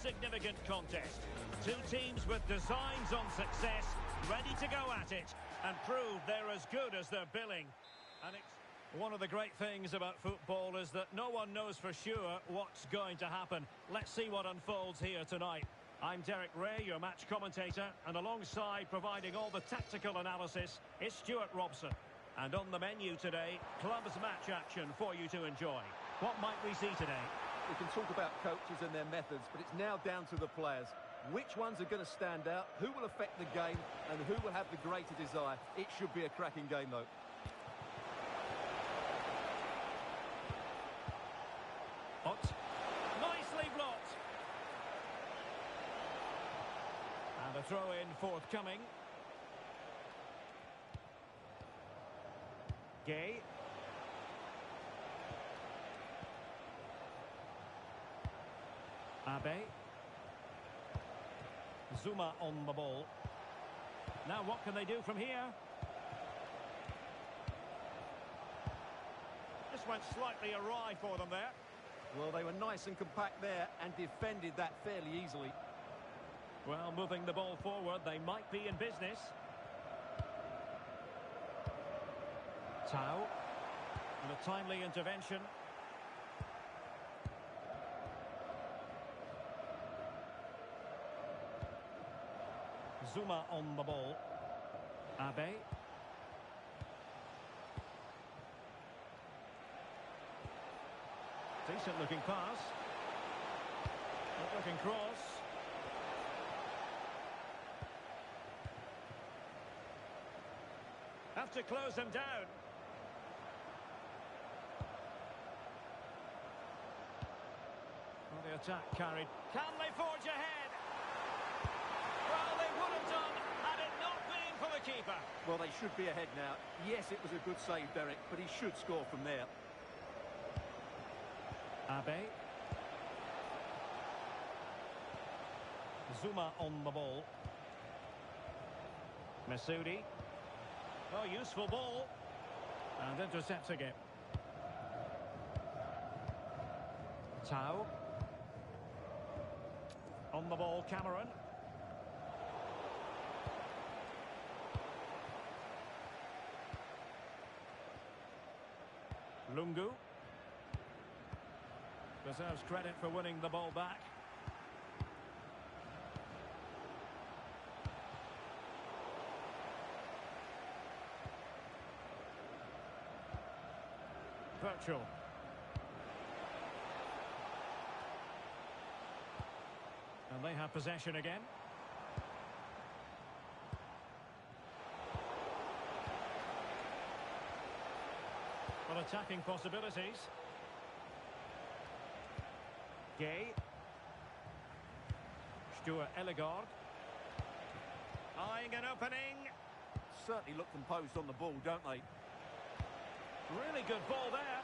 significant contest. Two teams with designs on success, ready to go at it and prove they're as good as their billing. And it's one of the great things about football is that no one knows for sure what's going to happen. Let's see what unfolds here tonight. I'm Derek Ray, your match commentator, and alongside providing all the tactical analysis is Stuart Robson. And on the menu today, clubs match action for you to enjoy. What might we see today? We can talk about coaches and their methods, but it's now down to the players. Which ones are going to stand out, who will affect the game, and who will have the greater desire. It should be a cracking game, though. Ott. Nicely blocked. And a throw-in forthcoming. Gay. Abe. Zuma on the ball. Now what can they do from here? This went slightly awry for them there. Well, they were nice and compact there and defended that fairly easily. Well, moving the ball forward, they might be in business. Tau. And a timely intervention. Zuma on the ball. Abe. Decent looking pass. Good looking cross. Have to close them down. Well, the attack carried. Can they forge ahead? Well, they would have done had it not been for the keeper. Well, they should be ahead now. Yes, it was a good save, Derek, but he should score from there. Abe. Zuma on the ball. Masoudi. Oh, useful ball. And intercepting it. Tau. On the ball, Cameron. Lungu. Deserves credit for winning the ball back. Virtual. And they have possession again. Well, attacking possibilities. Gay. Stuart Ellegaard. Eyeing an opening. Certainly look composed on the ball, don't they? Really good ball there.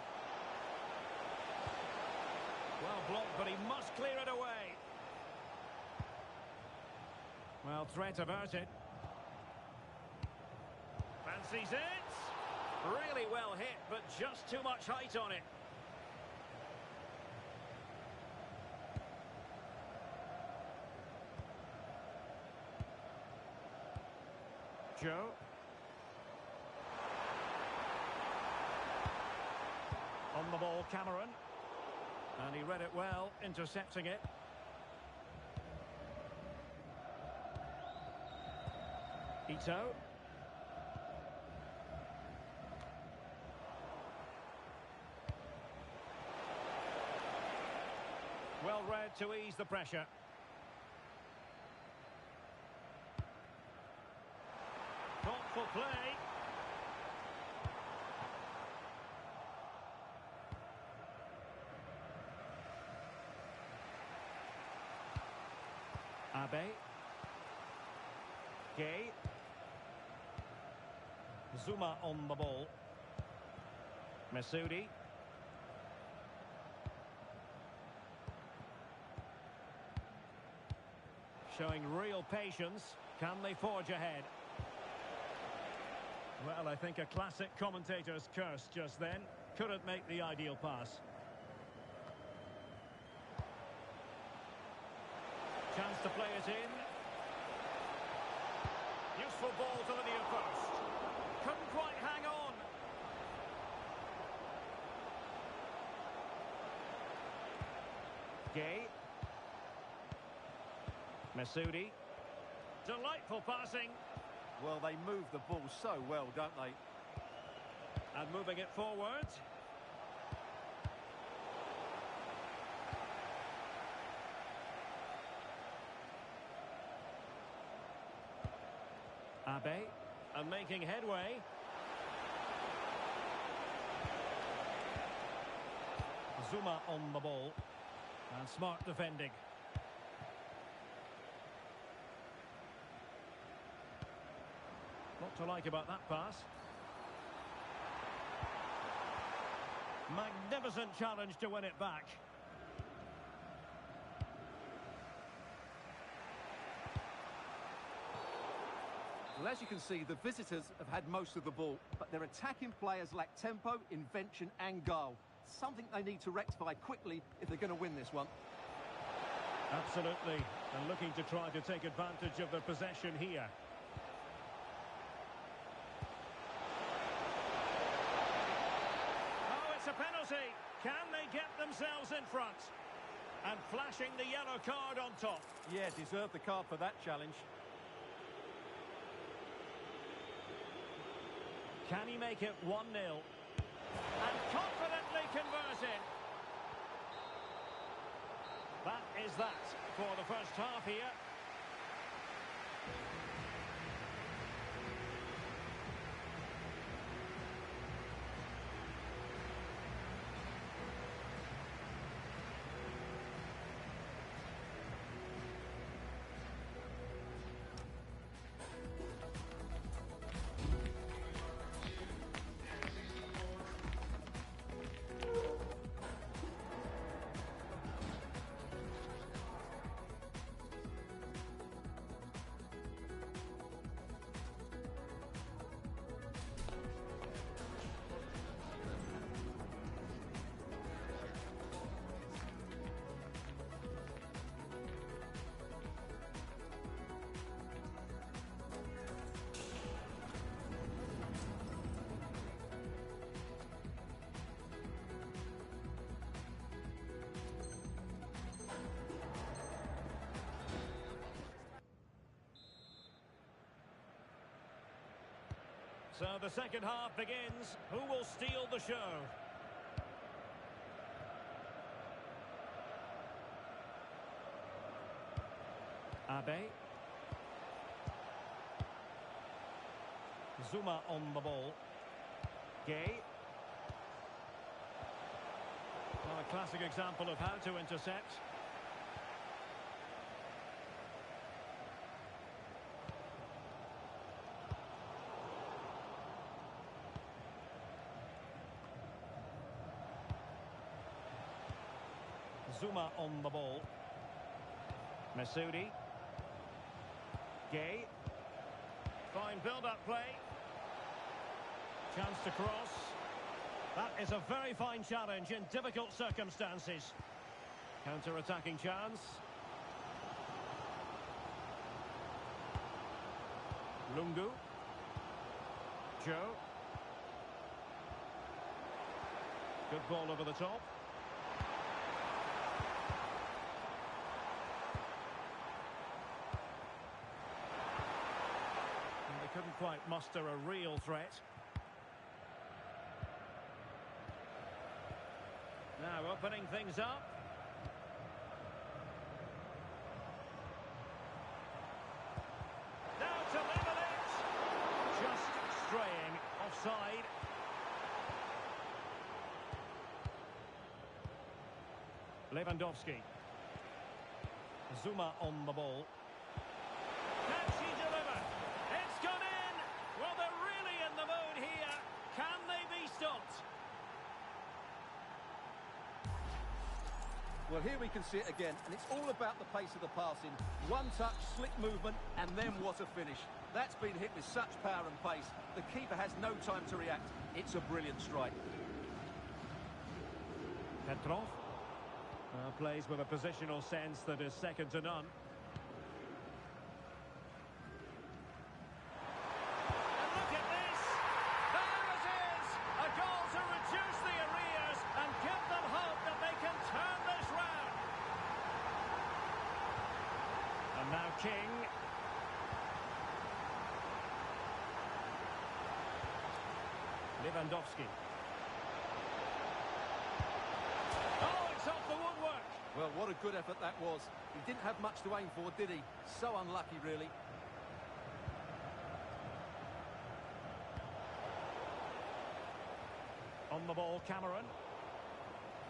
Well blocked, but he must clear it away. Well, threat averted. Fancies it. Really well hit, but just too much height on it. Joe. On the ball, Cameron. And he read it well, intercepting it. Ito. Well read to ease the pressure. Thoughtful play. Abe. Gay. Zuma on the ball. Masoudi. Showing real patience. Can they forge ahead? Well, I think a classic commentator's curse just then. Couldn't make the ideal pass. to play it in. Useful ball to the near post. Couldn't quite hang on. Gay. Masoudi. Delightful passing. Well, they move the ball so well, don't they? And moving it forward. Abe. And making headway. Zuma on the ball. And smart defending. What to like about that pass? Magnificent challenge to win it back. Well, as you can see, the visitors have had most of the ball, but their attacking players lack tempo, invention and guile. Something they need to rectify quickly if they're going to win this one. Absolutely. And looking to try to take advantage of the possession here. Oh, it's a penalty. Can they get themselves in front? And flashing the yellow card on top. Yeah, deserved the card for that challenge. Can he make it 1-0? And confidently converting. That is that for the first half here. So the second half begins. Who will steal the show? Abe. Zuma on the ball. Gay. Well, a classic example of how to intercept. Zuma on the ball. Masoudi. Gay. Fine build-up play. Chance to cross. That is a very fine challenge in difficult circumstances. Counter-attacking chance. Lungu. Joe. Good ball over the top. Couldn't quite muster a real threat. Now opening things up. Now to level it. Just straying offside. Lewandowski. Zuma on the ball. Can she deliver? It's gone in! Well, they're really in the mood here. Can they be stopped? Well, here we can see it again, and it's all about the pace of the passing. One touch, slick movement, and then what a finish. That's been hit with such power and pace. The keeper has no time to react. It's a brilliant strike. Petrov plays with a positional sense that is second to none. Lewandowski. Oh, it's off the woodwork. Well, what a good effort that was. He didn't have much to aim for, did he? So unlucky, really. On the ball, Cameron.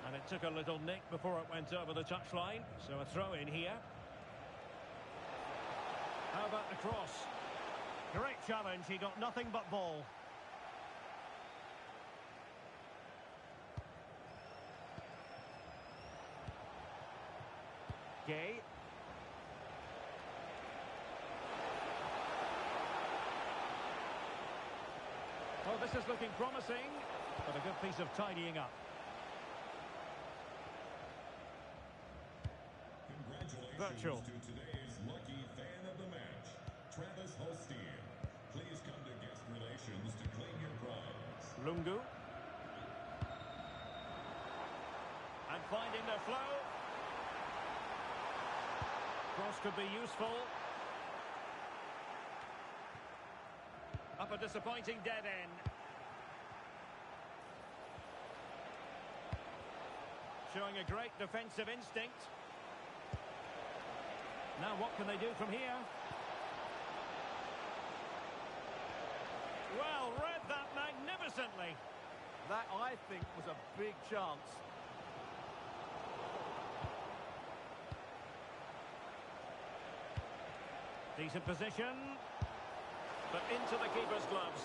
And it took a little nick before it went over the touchline. So a throw in here. How about the cross? Great challenge. He got nothing but ball. Gay. Well, this is looking promising, but a good piece of tidying up. Virtual. To today's lucky fan of the match, Travis Holstein. Please come to guest relations to claim your prize. Lungu. And finding the flow. Cross could be useful. Up a disappointing dead end. Showing a great defensive instinct. Now what can they do from here? Well, read that magnificently. That, I think, was a big chance. Decent position. But into the keeper's gloves.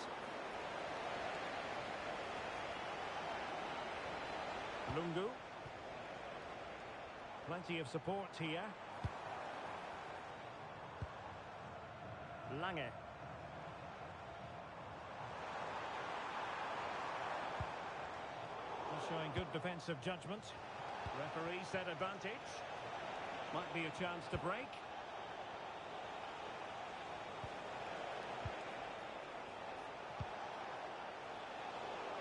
Lungu. Plenty of support here. Lange. Showing good defensive judgment. Referee set advantage. Might be a chance to break.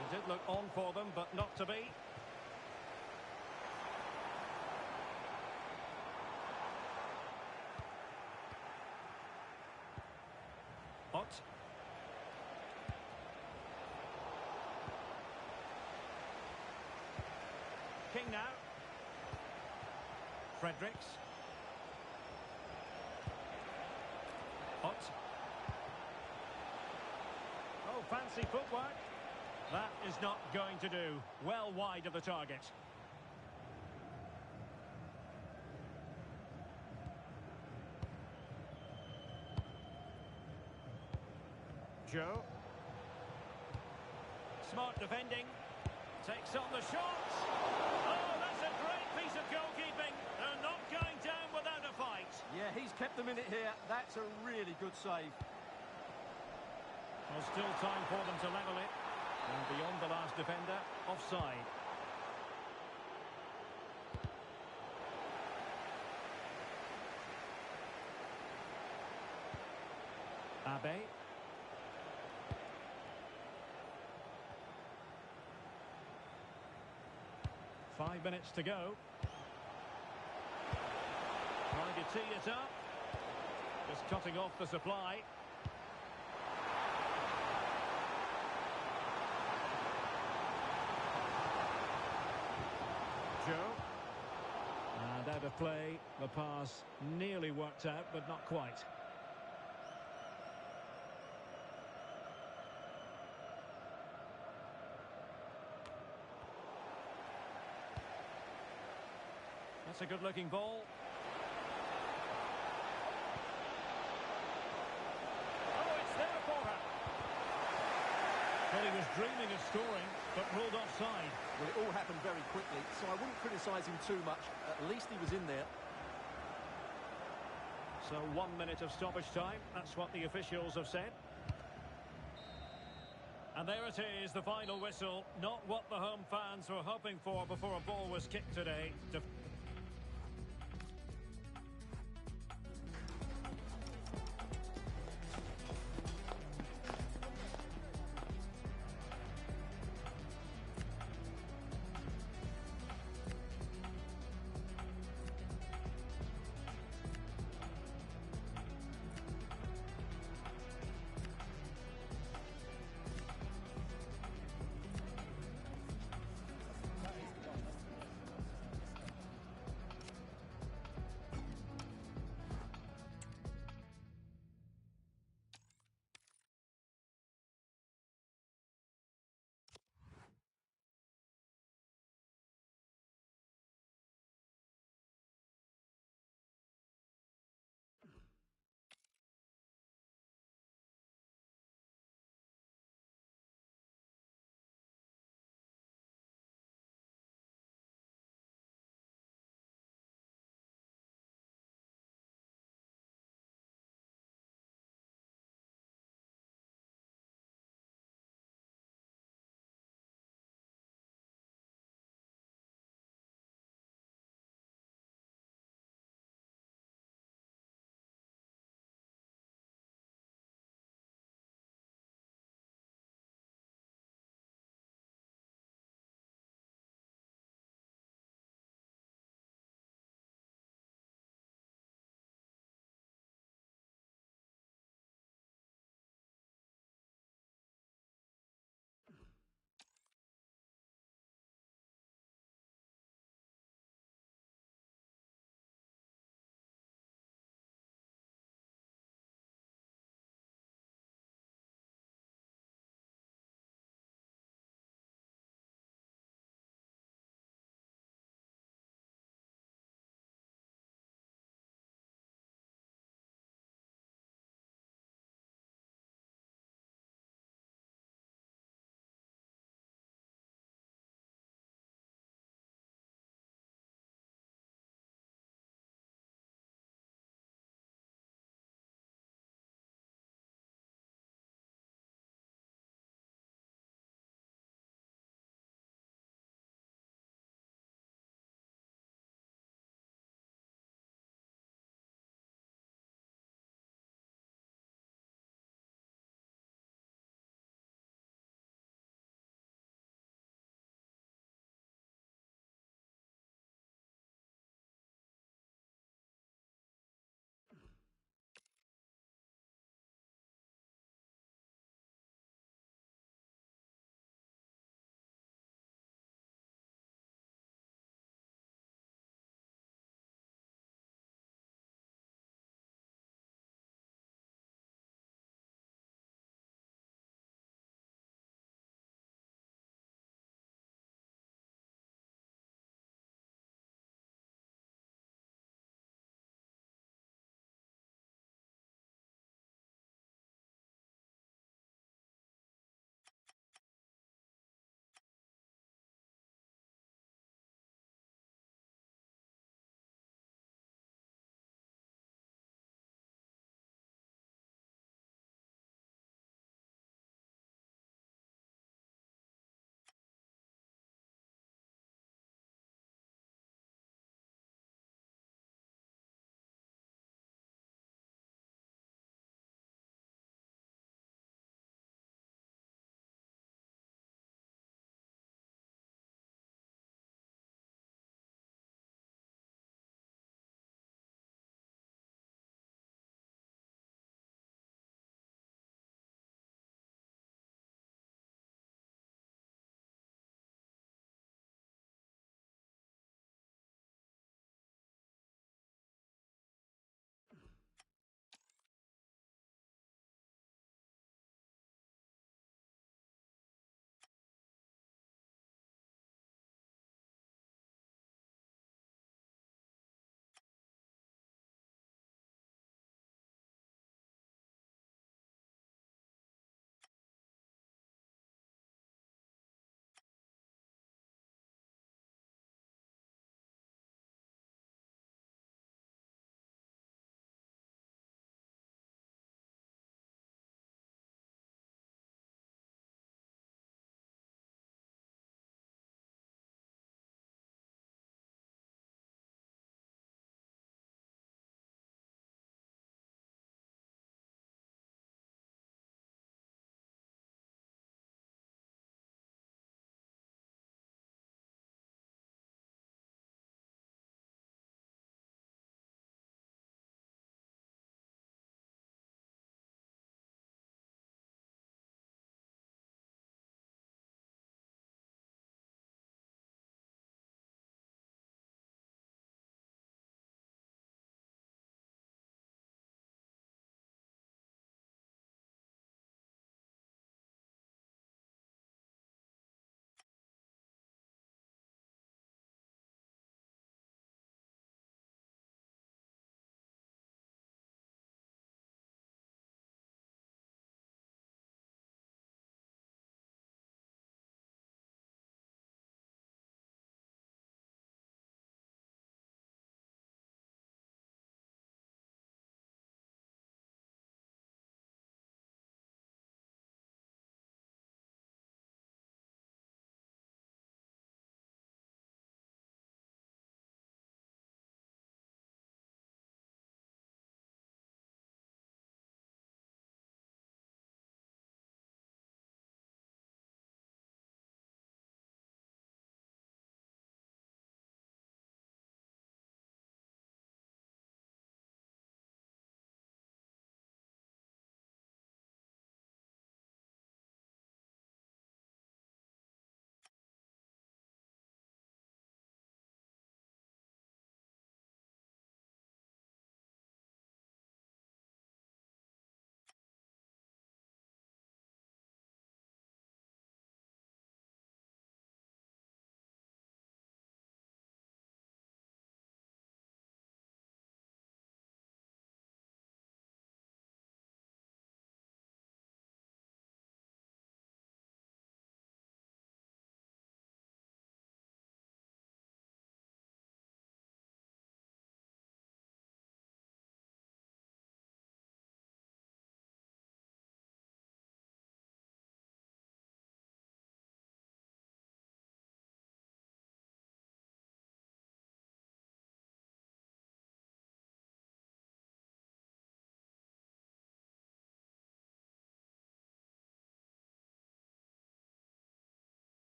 It did look on for them, but not to be. Ott. King now. Fredericks. Ott. Oh, fancy footwork. That is not going to do. Well wide of the target. Joe. Smart defending. Takes on the shot. Oh, that's a great piece of goalkeeping. They're not going down without a fight. Yeah, he's kept them in it here. That's a really good save. Well, still time for them to level it. And beyond the last defender, offside. Abe. 5 minutes to go. Trying to tee it up. Just cutting off the supply. Joe. And out of play. The pass nearly worked out, but not quite. That's a good-looking ball. Oh, it's there for her. Well, he was dreaming of scoring, but ruled offside. Well, it all happened very quickly, so I wouldn't criticise him too much. At least he was in there. So 1 minute of stoppage time. That's what the officials have said. And there it is, the final whistle. Not what the home fans were hoping for before a ball was kicked today.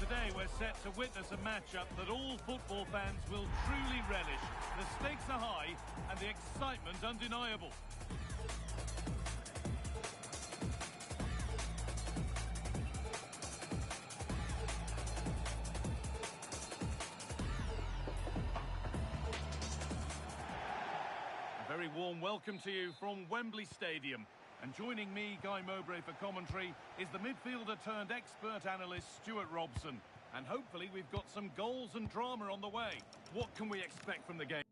today we're set to witness a matchup that all football fans will truly relish. The stakes are high and the excitement undeniable. A very warm welcome to you from Wembley Stadium. And joining me, Guy Mowbray, for commentary is the midfielder turned expert analyst Stuart Robson. And hopefully we've got some goals and drama on the way. What can we expect from the game?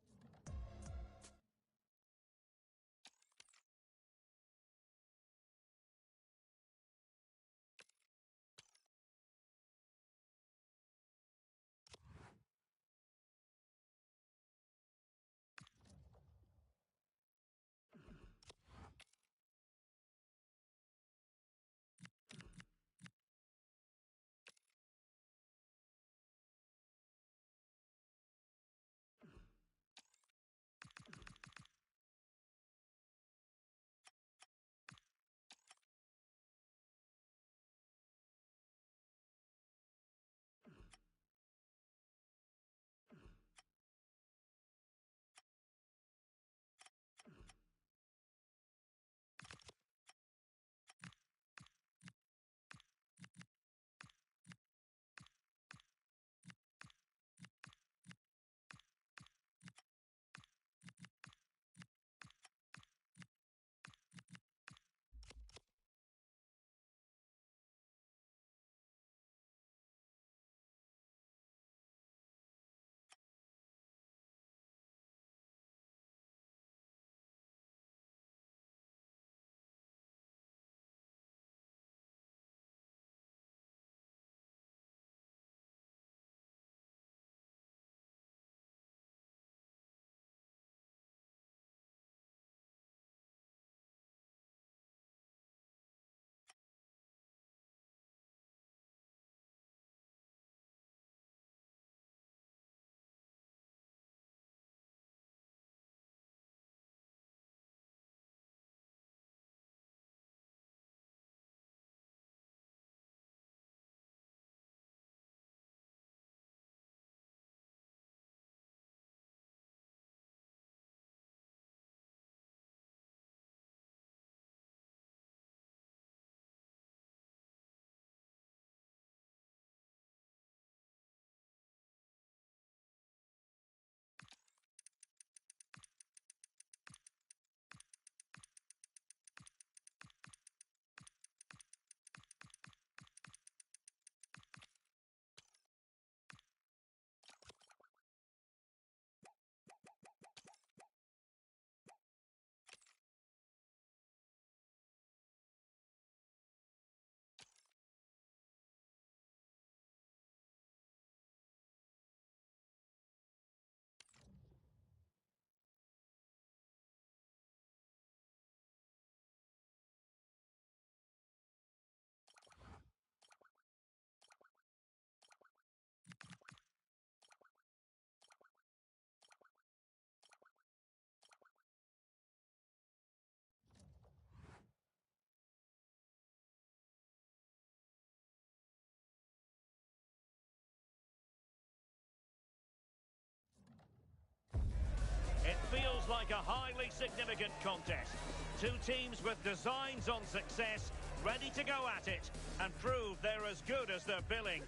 It feels like a highly significant contest. Two teams with designs on success, ready to go at it and prove they're as good as they're billing.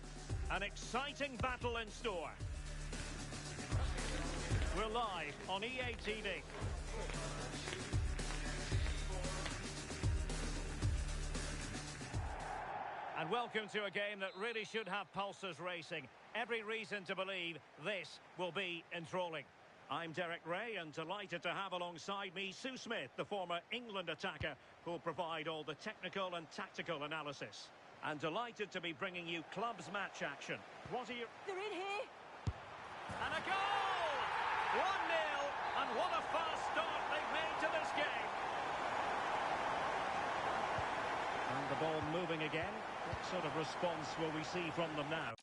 An exciting battle in store. We're live on EA TV. And welcome to a game that really should have pulses racing. Every reason to believe this will be enthralling. I'm Derek Ray and delighted to have alongside me Sue Smith, the former England attacker, who'll provide all the technical and tactical analysis. And delighted to be bringing you clubs match action. What are you... They're in here! And a goal! 1-0, and what a fast start they've made to this game. And the ball moving again. What sort of response will we see from them now?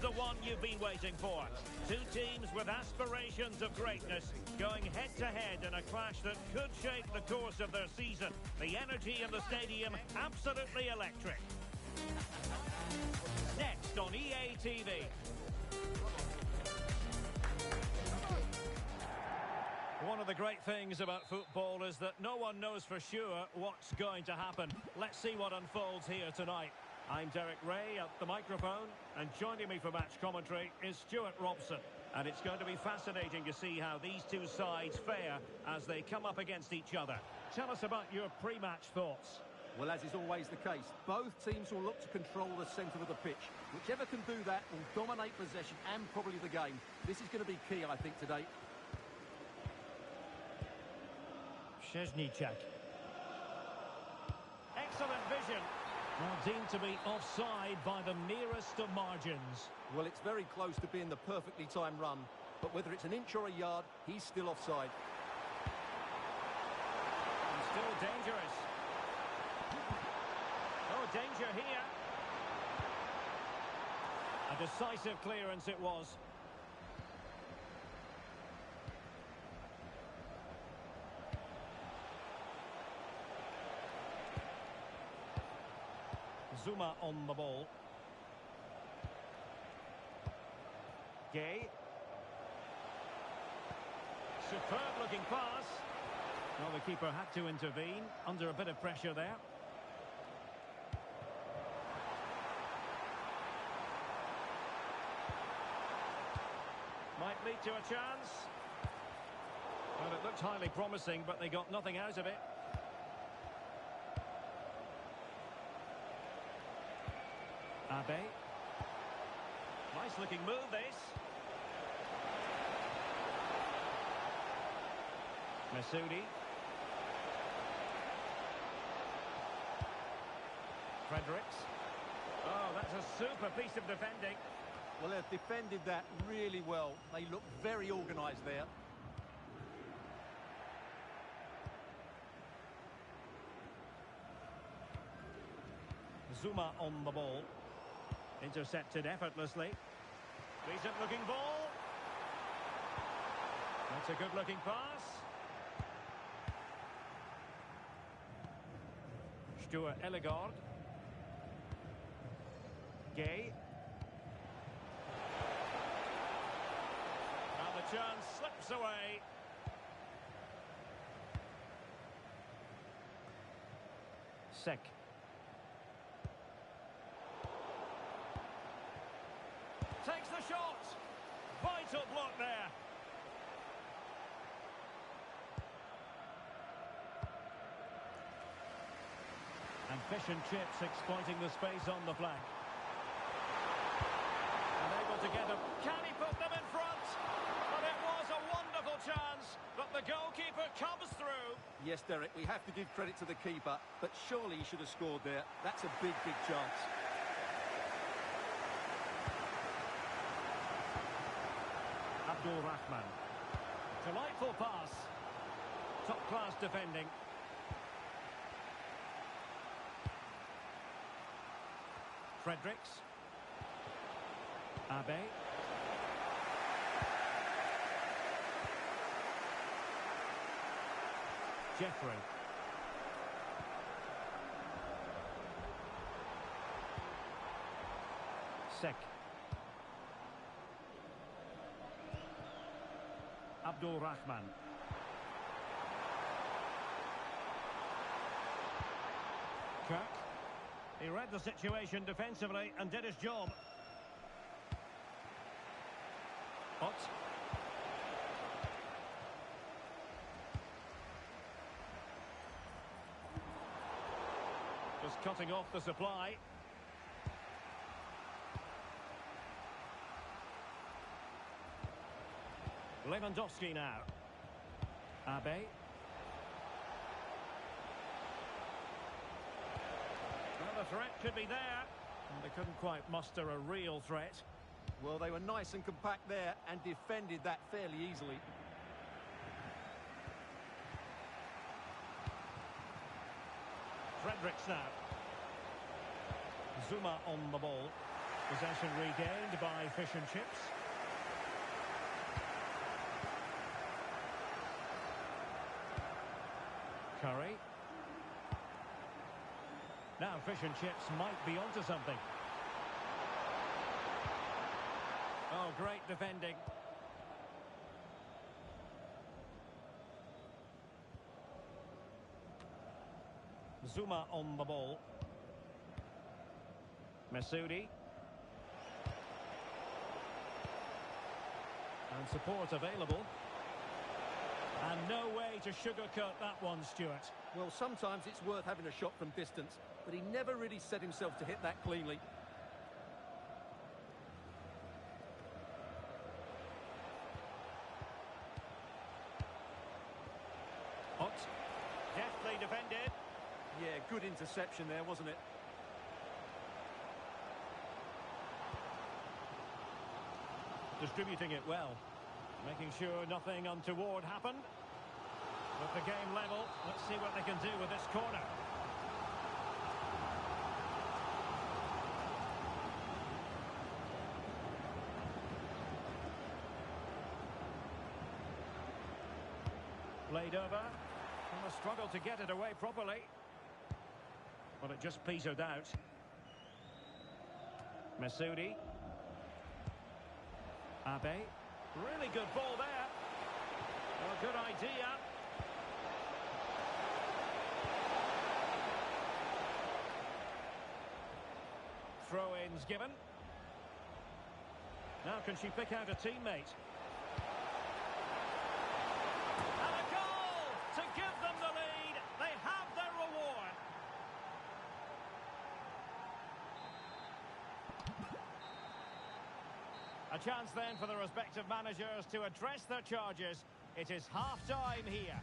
the one you've been waiting for. Two teams with aspirations of greatness going head-to-head in a clash that could shape the course of their season. The energy in the stadium, absolutely electric. Next on EA TV. One of the great things about football is that no one knows for sure what's going to happen. Let's see what unfolds here tonight. I'm Derek Ray at the microphone, and joining me for match commentary is Stuart Robson. And it's going to be fascinating to see how these two sides fare as they come up against each other. Tell us about your pre-match thoughts. Well, as is always the case, both teams will look to control the centre of the pitch. Whichever can do that will dominate possession and probably the game. This is going to be key, I think, today. Szczesniczek. Excellent vision. Well, deemed to be offside by the nearest of margins. Well, it's very close to being the perfectly timed run, but whether it's an inch or a yard, he's still offside. And still dangerous. Oh, danger here. A decisive clearance it was. Zuma on the ball. Gay. Superb looking pass. Well, the keeper had to intervene under a bit of pressure there. Might lead to a chance. Well, it looked highly promising, but they got nothing out of it. Abe. Nice looking move, this. Masoudi. Fredericks. Oh, that's a super piece of defending. Well, they've defended that really well. They look very organised there. Zuma on the ball. Intercepted effortlessly. Decent looking ball. That's a good looking pass. Stuart Ellegard. Gay. And the chance slips away. Sek. Takes the shot. Vital block there. And fish and chips exploiting the space on the flank. Unable to get them. Can he put them in front? But it was a wonderful chance. But the goalkeeper comes through. Yes, Derek, we have to give credit to the keeper, but surely he should have scored there. That's a big, big chance. Abdul Rahman. Delightful pass. Top-class defending. Fredericks. Abe. Jeffrey. Sek. Abdul Rahman. Kirk. He read the situation defensively and did his job. Ott. Just cutting off the supply. Lewandowski now. Abe. Well, the threat could be there. And they couldn't quite muster a real threat. Well, they were nice and compact there and defended that fairly easily. Fredericks now. Zuma on the ball. Possession regained by fish and chips. Curry. Now fish and chips might be onto something. Oh, great defending. Zuma on the ball. Masoudi. And support available. And no way to sugarcoat that one, Stuart. Well, sometimes it's worth having a shot from distance, but he never really set himself to hit that cleanly. Hot. Deftly defended. Yeah, good interception there, wasn't it? Distributing it well. Making sure nothing untoward happened. With the game level, let's see what they can do with this corner. Played over. And a struggle to get it away properly. Well, it just petered out. Masoudi. Abe. Really good ball there. Well, good idea. Throw-ins given. Now can she pick out a teammate? And a goal to give them the lead. They have their reward. A chance then for the respective managers to address their charges. It is half-time here.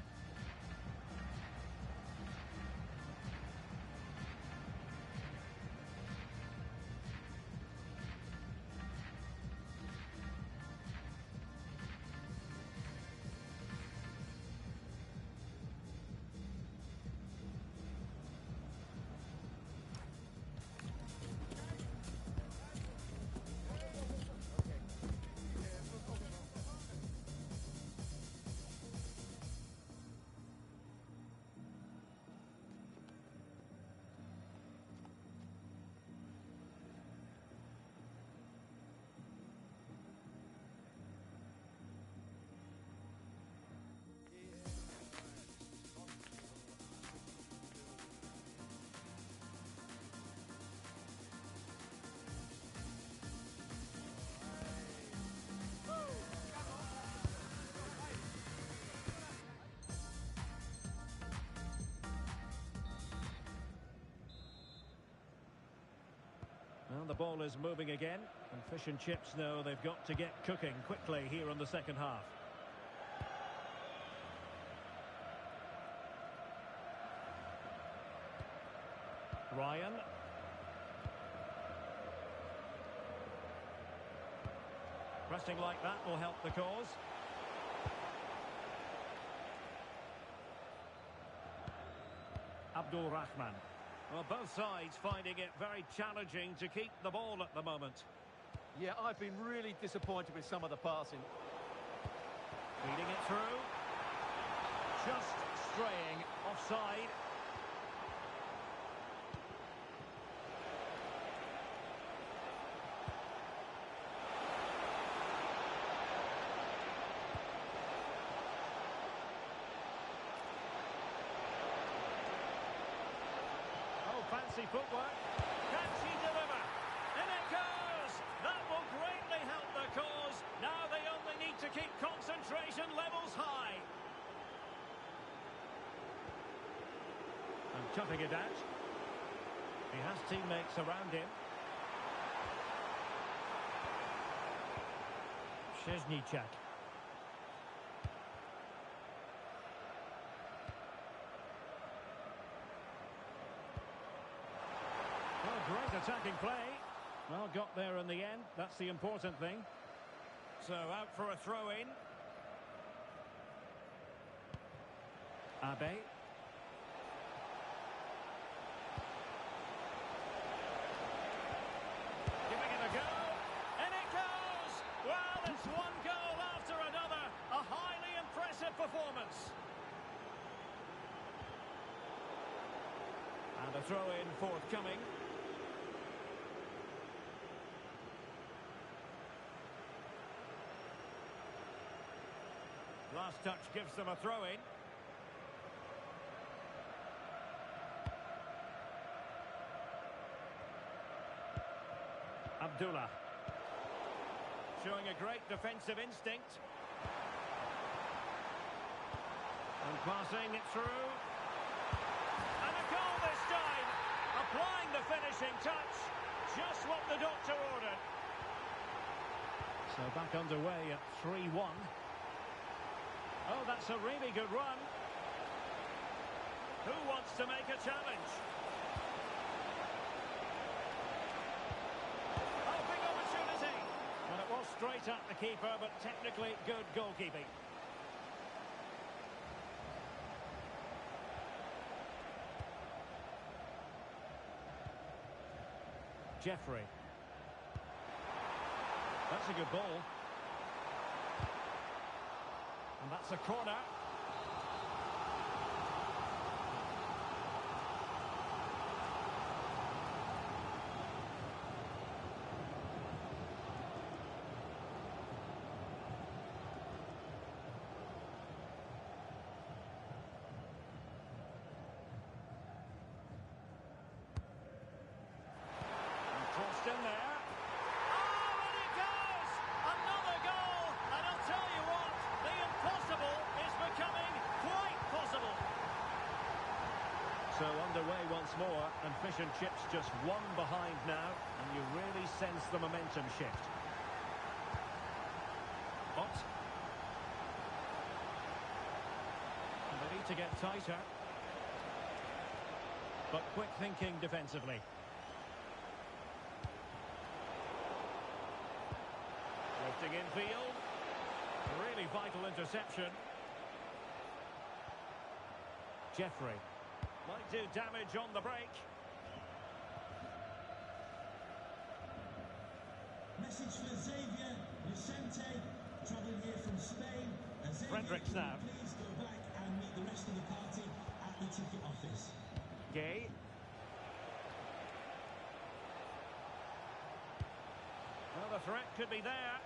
Well, the ball is moving again, and fish and chips know they've got to get cooking quickly here in the second half. Ryan. Pressing like that will help the cause. Abdul Rahman. Well, both sides finding it very challenging to keep the ball at the moment. Yeah, I've been really disappointed with some of the passing. Feeding it through. Just straying offside. Fancy footwork. Can she deliver? In it goes! That will greatly help the cause. Now they only need to keep concentration levels high. And cutting it out. He has teammates around him. Szczesniczak. Great attacking play. Well, got there in the end. That's the important thing. So out for a throw-in. Abe. Giving it a go. The throw-in forthcoming. Last touch gives them a throw-in. Abdullah. Showing a great defensive instinct. And passing it through. And a goal this time. Applying the finishing touch. Just what the doctor ordered. So back underway at 3-1. Oh, that's a really good run. Who wants to make a challenge? Oh, big opportunity. And it was straight at the keeper, but technically good goalkeeping. Jeffrey. That's a good ball. And that's a corner. Crossed in there. Oh, and it goes! Another goal! And I'll tell you what, the impossible is becoming quite possible. So underway once more, and fish and chips just one behind now, and you really sense the momentum shift. What? And they need to get tighter. But quick thinking defensively. Lifting infield. Really vital interception. Jeffrey. Might do damage on the break. Message for Xavier Vicente, travelling here from Spain. Xavier, Fredericks now. Please go back and meet the rest of the party at the ticket office. Gay. Well, the threat could be there.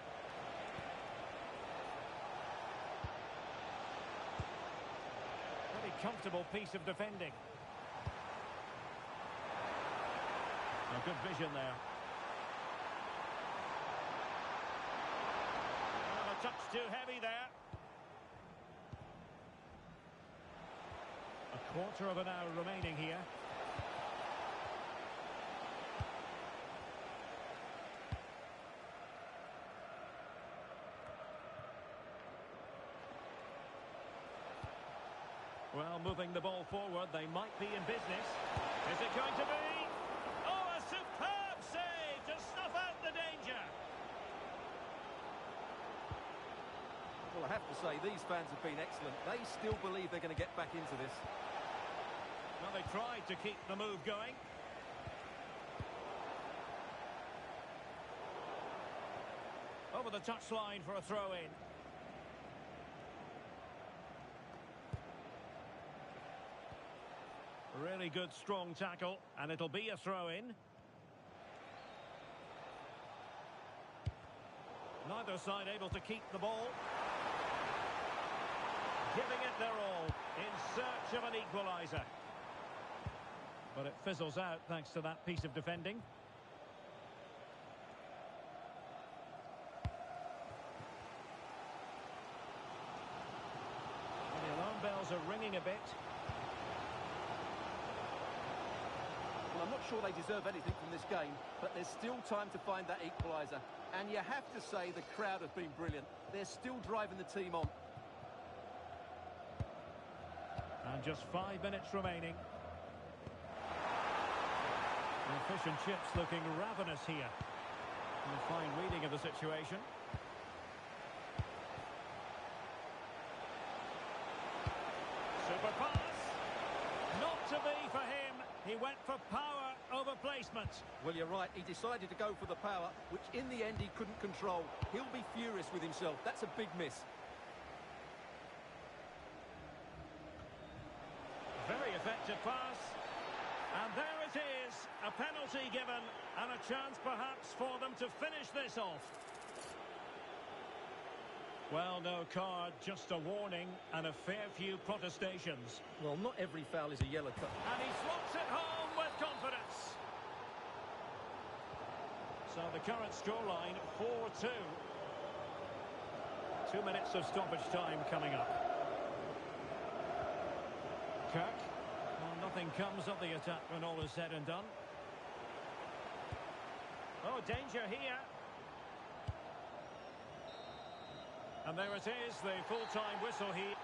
Pretty comfortable piece of defending. A good vision there. Well, a touch too heavy there. A quarter of an hour remaining here. Well, moving the ball forward, they might be in business. Is it going to be? Oh, a superb save to snuff out the danger. Well, I have to say, these fans have been excellent. They still believe they're going to get back into this. Well, they tried to keep the move going. Over the touchline for a throw-in. Really good, strong tackle, and it'll be a throw-in. Neither side able to keep the ball. Giving it their all in search of an equaliser. But it fizzles out thanks to that piece of defending. And the alarm bells are ringing a bit. Well, I'm not sure they deserve anything from this game, but there's still time to find that equaliser. And you have to say the crowd have been brilliant. They're still driving the team on. And just 5 minutes remaining. The fish and chips looking ravenous here. And a fine reading of the situation. Super pass. Not to be for him. He went for power over placement. Well, you're right. He decided to go for the power, which in the end he couldn't control. He'll be furious with himself. That's a big miss. Very effective pass. And there it is, a penalty given, and a chance perhaps for them to finish this off. Well, no card, just a warning and a fair few protestations. Well, not every foul is a yellow card. And he slots it home with confidence. So the current scoreline, 4-2. 2 minutes of stoppage time coming up. Kirk. Well, nothing comes of the attack when all is said and done. Oh, danger here. And there it is, the full-time whistle here.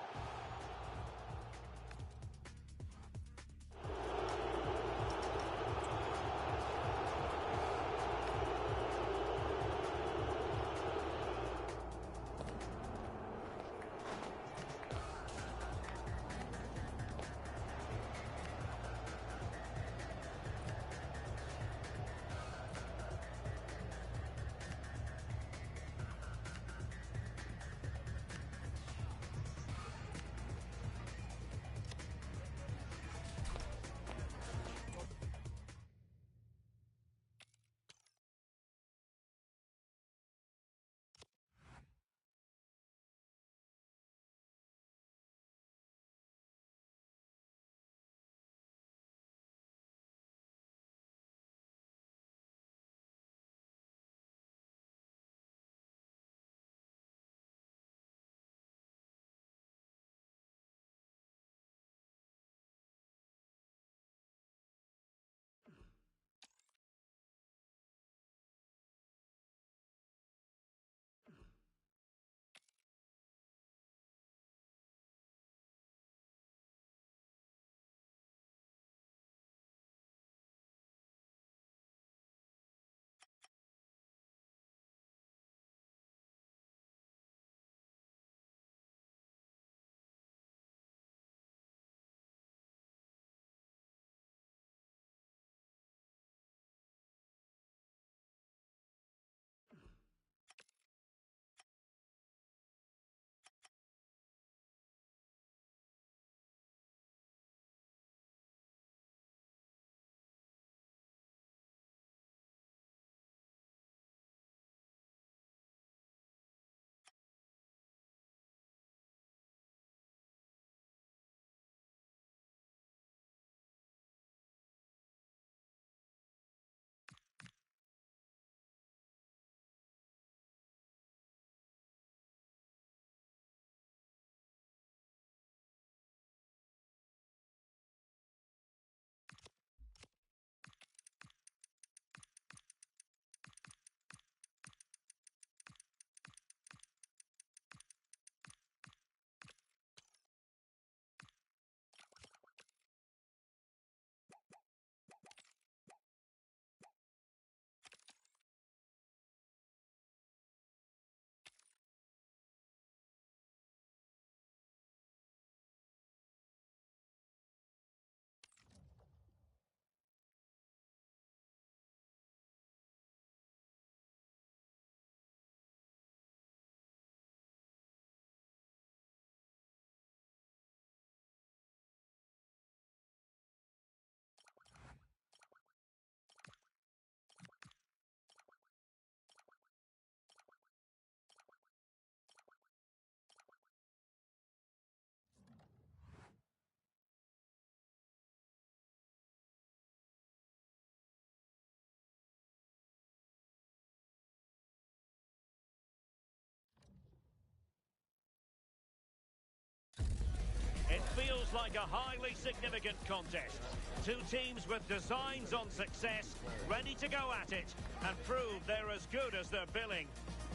It feels like a highly significant contest. Two teams with designs on success, ready to go at it and prove they're as good as they're billing.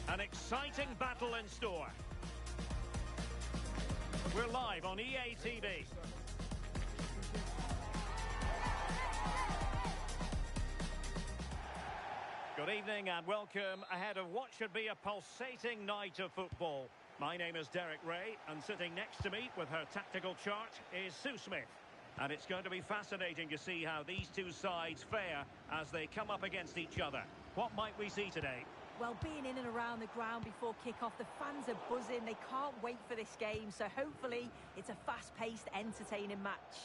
An exciting battle in store. We're live on EA TV. Good evening and welcome ahead of what should be a pulsating night of football. My name is Derek Ray, and sitting next to me with her tactical chart is Sue Smith. And it's going to be fascinating to see how these two sides fare as they come up against each other. What might we see today? Well, being in and around the ground before kick-off, the fans are buzzing. They can't wait for this game, so hopefully it's a fast-paced, entertaining match.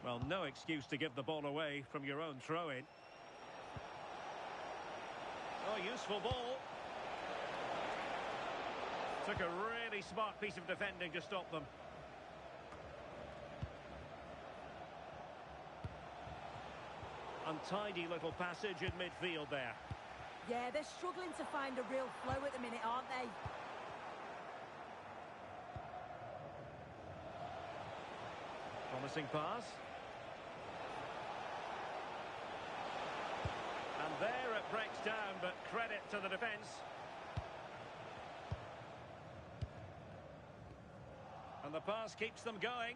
Well, no excuse to give the ball away from your own throw-in. Oh, useful ball. Took a really smart piece of defending to stop them. Untidy little passage in midfield there. Yeah, they're struggling to find a real flow at the minute, aren't they? Promising pass. And there it breaks down, but credit to the defence. And the pass keeps them going.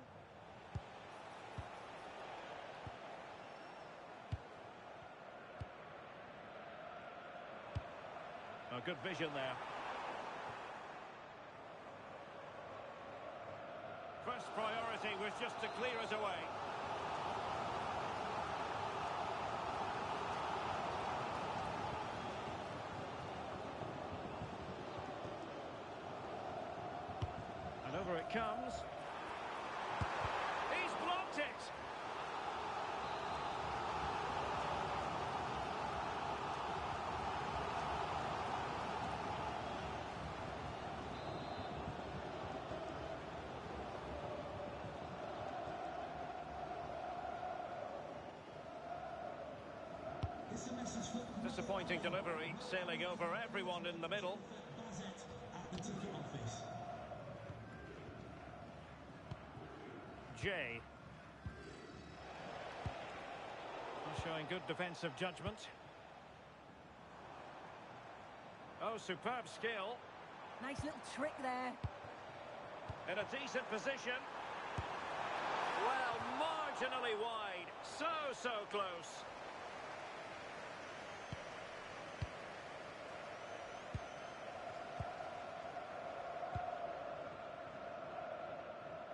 Oh, good vision there. First priority was just to clear us away. And over it comes. He's blocked it. It's a message for Disappointing delivery, sailing over everyone in the middle. Bazet at the ticket office. Jay. Showing good defensive judgment. Oh, superb skill. Nice little trick there. In a decent position. Well, marginally wide. So close.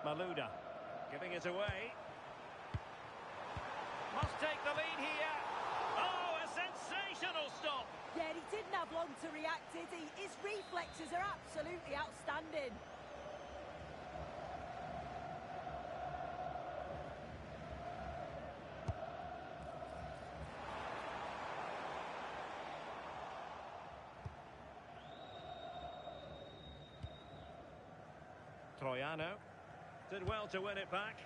Malouda giving it away. Must take the lead here. Oh, a sensational stop. Yeah, he didn't have long to react, did he? His reflexes are absolutely outstanding. Troiano did well to win it back.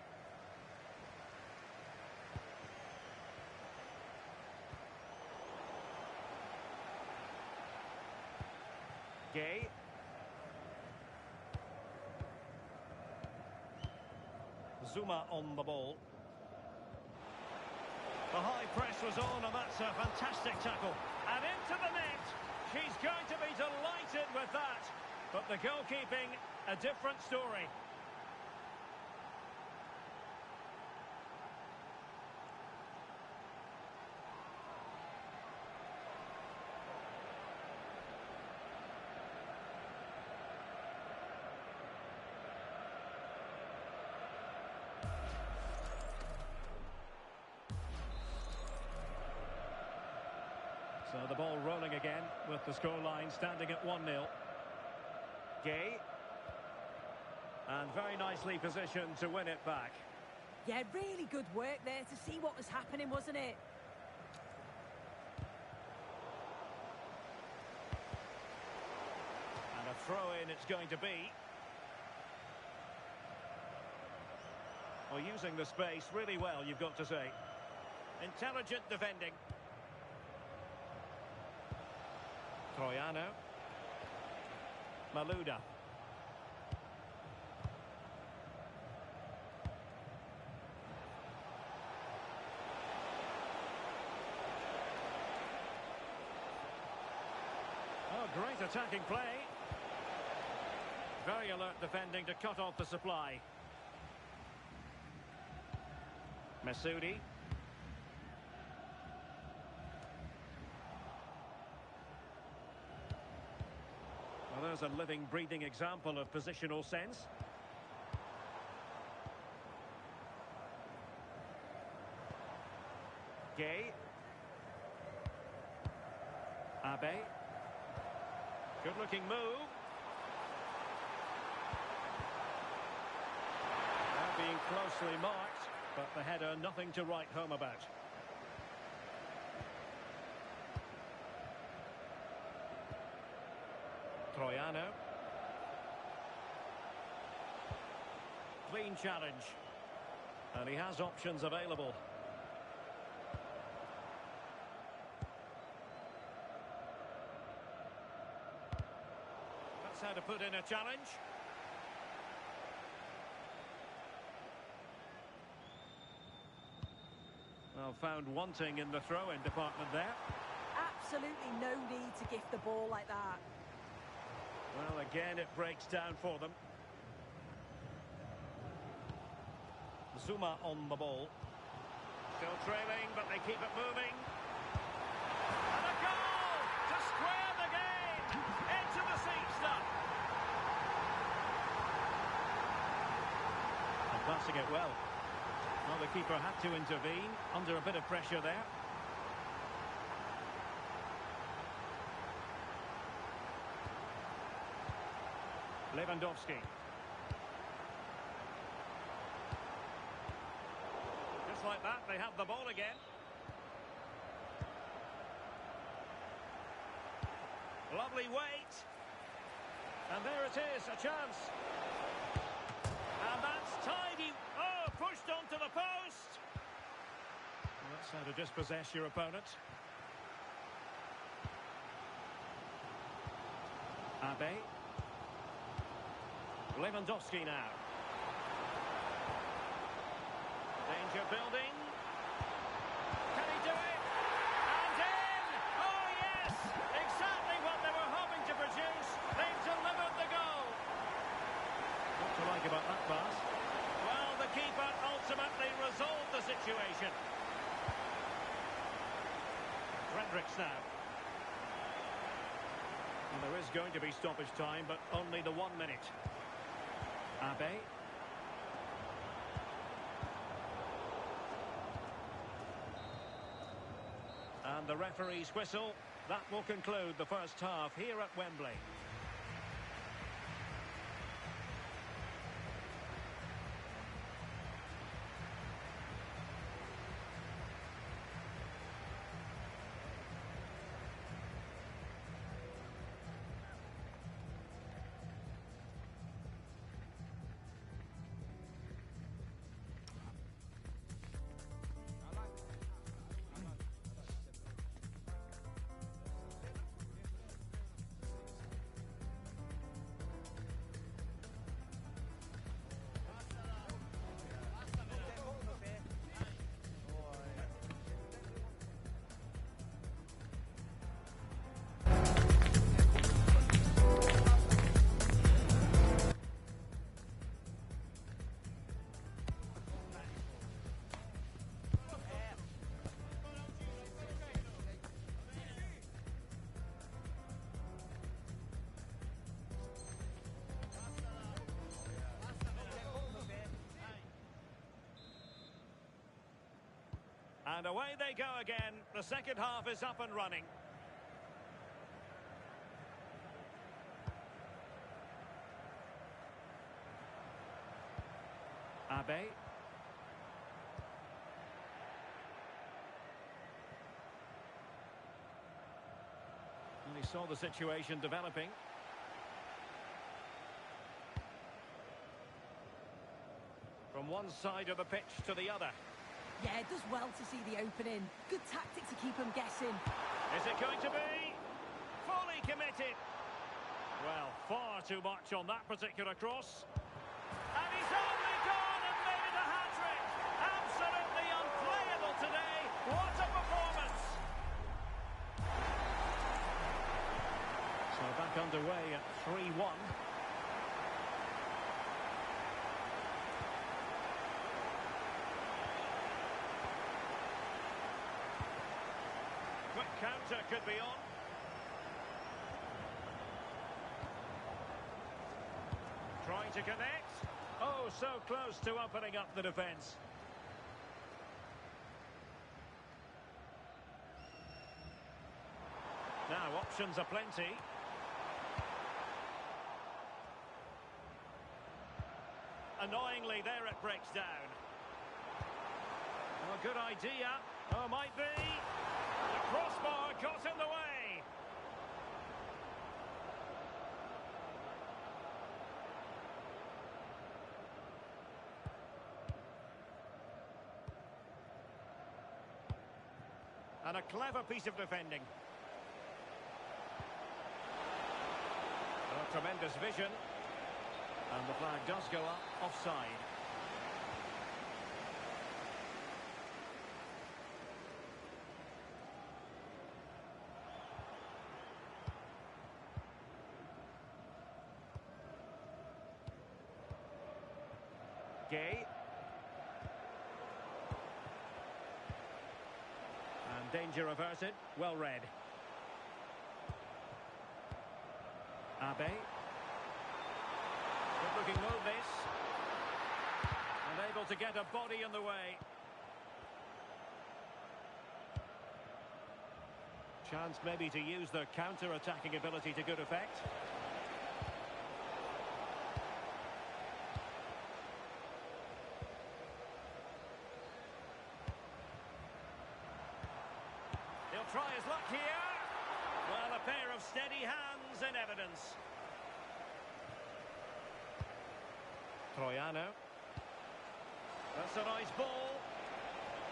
Gay. Zuma on the ball. The high press was on, and that's a fantastic tackle. And into the net. She's going to be delighted with that. But the goalkeeping, a different story. So the ball rolling again with the scoreline standing at 1-0. Gay. And very nicely positioned to win it back. Yeah, really good work there to see what was happening, wasn't it? And a throw-in it's going to be. Well, using the space really well, you've got to say. Intelligent defending. Troiano. Malouda. Oh, great attacking play. Very alert defending to cut off the supply. Masoudi. Well, there's a living, breathing example of positional sense. Gay. Abe. Good-looking move. Being closely marked, But the header, nothing to write home about. Troiano. Clean challenge. And he has options available. That's how to put in a challenge. Well, found wanting in the throw-in department there. Absolutely no need to gift the ball like that. Well, again, it breaks down for them. Zuma on the ball. Still trailing, but they keep it moving. And a goal to square the game. Into the seat stuff. And passing it well. Well, the keeper had to intervene under a bit of pressure there. Lewandowski. Just like that, they have the ball again. Lovely weight. And there it is, a chance. And that's tidy. Oh, pushed onto the post. Well, that's how to dispossess your opponent. Abe. Lewandowski now. Danger building. Can he do it? And in! Oh, yes! Exactly what they were hoping to produce. They've delivered the goal. What to like about that pass? Well, the keeper ultimately resolved the situation. Fredericks now. And there is going to be stoppage time, but only the 1 minute. Abe. And the referee's whistle. That will conclude the first half here at Wembley. And away they go again. The second half is up and running. Abe. And he saw the situation developing. From one side of the pitch to the other. Yeah, it does well to see the opening. Good tactic to keep him guessing. Is it going to be? Fully committed. Well, far too much on that particular cross. And he's only gone and made it a hat-trick. Absolutely unplayable today. What a performance. So back underway at 3-1. Quick counter could be on. Trying to connect. Oh, so close to opening up the defence. Now, options are plenty. Annoyingly, there it breaks down. good idea. Oh, might be. The crossbar got in the way. And a clever piece of defending. Oh, tremendous vision. And the flag does go up, offside. Gay. And danger averted. Well read. Abe. Good looking move this. And able to get a body in the way. Chance maybe to use their counter-attacking ability to good effect. He'll try his luck here. Well, a pair of steady hands in evidence. Troiano. That's a nice ball.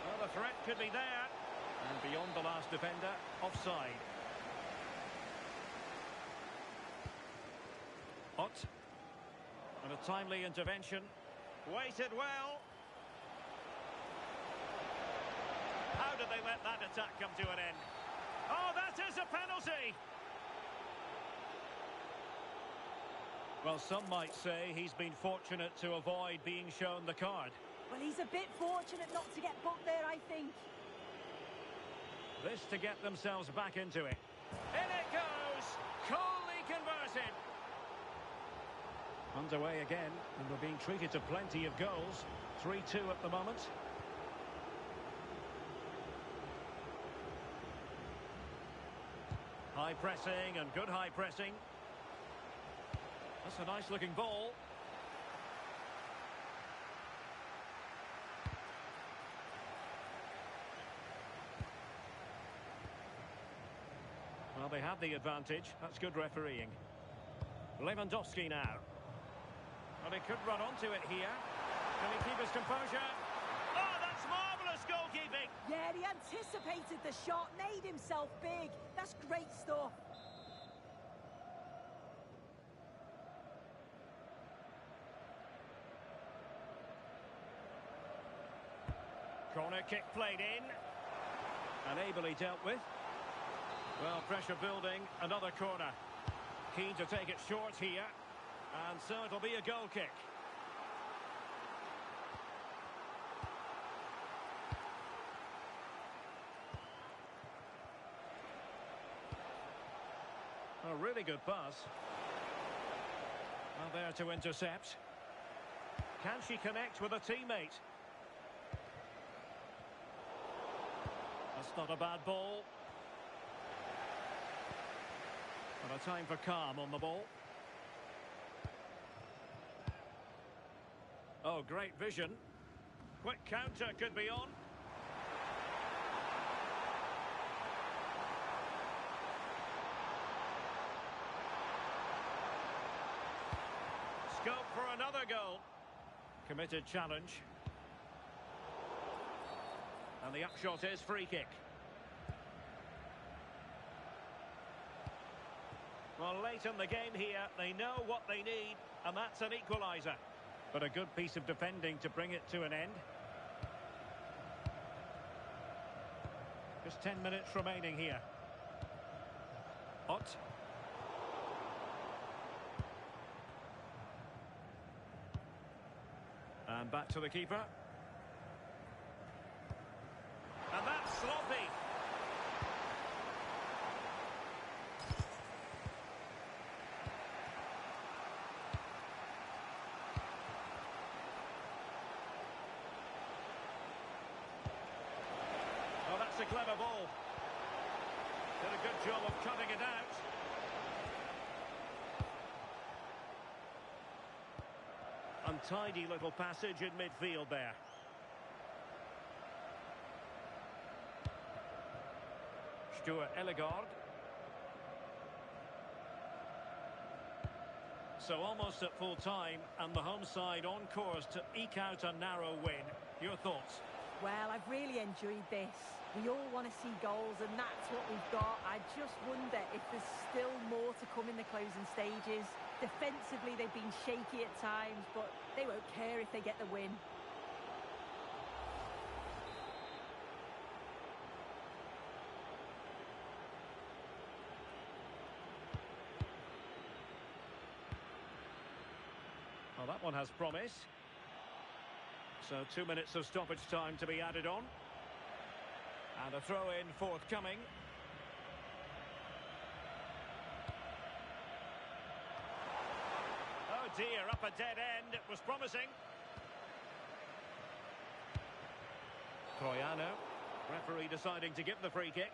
Well, the threat could be there. And beyond the last defender, offside. Hot. And a timely intervention. Waited well. How did they let that attack come to an end? Oh, that is a penalty! Well, some might say he's been fortunate to avoid being shown the card. Well, he's a bit fortunate not to get booked there, I think. This to get themselves back into it. In it goes! Coolly converted! Underway again, and we're being treated to plenty of goals. 3-2 at the moment. High pressing and good high pressing. That's a nice looking ball. Well, they have the advantage. That's good refereeing. Lewandowski now. Well, he could run onto it here. Can he keep his composure? Oh, that's marvellous goalkeeping! Yeah, he anticipated the shot, made himself big. That's great stuff. Corner kick played in. And ably dealt with. Well, pressure building, another corner. Keen to take it short here. And so it'll be a goal kick. A really good pass. Well, there to intercept. Can she connect with a teammate? That's not a bad ball. And a time for calm on the ball. Oh, great vision. Quick counter could be on. Scope for another goal. Committed challenge. And the upshot is free kick. Well, late in the game here, they know what they need, and that's an equaliser. But a good piece of defending to bring it to an end. Just 10 minutes remaining here. Hot. And back to the keeper. And that's sloppy. Oh, that's a clever ball. Did a good job of cutting it out. Untidy little passage in midfield there. Stuart Ellegard. So almost at full time, and the home side on course to eke out a narrow win. Your thoughts? Well, I've really enjoyed this. We all want to see goals, and that's what we've got. I just wonder if there's still more to come in the closing stages. Defensively, they've been shaky at times, but they won't care if they get the win. Well, that one has promise. So 2 minutes of stoppage time to be added on. And a throw-in forthcoming. Oh dear, up a dead end. It was promising. Troiano. Referee deciding to give the free kick.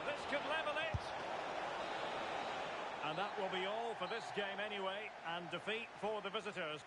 This could level it. And that will be all for this game anyway, and defeat for the visitors.